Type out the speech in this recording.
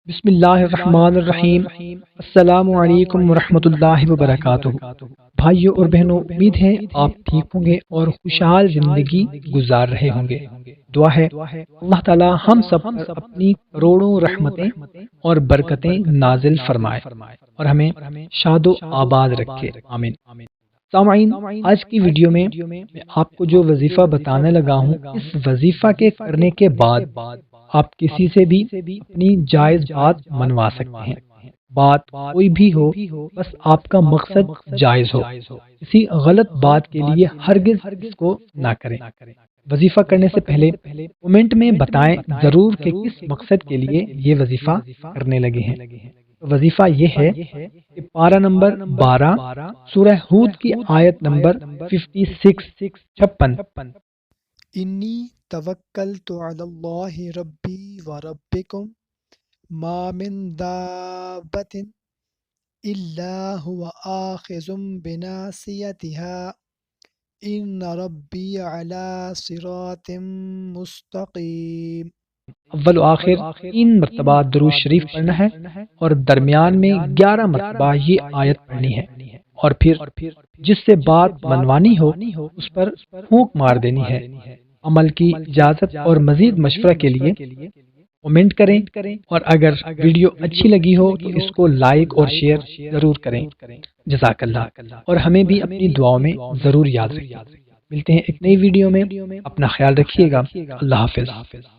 بسم اللہ الرحمن الرحیم۔ السلام علیکم ورحمۃ اللہ وبرکاتہ۔ بھائیوں اور بہنوں، امید ہے آپ ٹھیک ہوں گے اور خوشحال زندگی گزار رہے ہوں گے۔ دعا ہے اللہ تعالی ہم سب پر اپنی کروڑوں رحمتیں اور برکتیں نازل فرمائے اور ہمیں شاد و آباد رکھے، آمین۔ سامعین، آج کی ویڈیو میں آپ کو جو وظیفہ بتانے لگا ہوں، اس وظیفہ کے کرنے کے بعد آپ کسی سے بھی اپنی جائز بات منوا سکتے ہیں۔ بات کوئی بھی ہو، بس آپ کا مقصد جائز ہو۔ کسی غلط بات کے لیے ہرگز اس کو نہ کریں۔ وظیفہ کرنے سے پہلے کومنٹ میں بتائیں ضرور کہ کس مقصد کے لیے یہ وظیفہ کرنے لگے ہیں۔ وظیفہ یہ ہے کہ پارہ نمبر 12 سورہ ہود کی آیت نمبر 56 انی توکلت علی اللہ ربی و ربکم ما من دابۃ الا هو آخذ بناصیتها ان ربی علی صراط مستقیم۔ اول و آخر 3 مرتبہ درود شریف پڑھنا ہے اور درمیان میں 11 مرتبہ یہ آیت پڑھنی ہے، اور پھر جس سے بات منوانی ہو اس پر پھونک مار دینی ہے۔ عمل کی اجازت اور مزید مشورہ کے لیے کومنٹ کریں، اور اگر ویڈیو اچھی لگی ہو تو اس کو لائک اور شیئر ضرور کریں۔ جزاک اللہ، اور ہمیں بھی اپنی دعاؤں میں ضرور یاد رکھیں۔ ملتے ہیں ایک نئی ویڈیو میں، اپنا خیال رکھیے گا۔ اللہ حافظ۔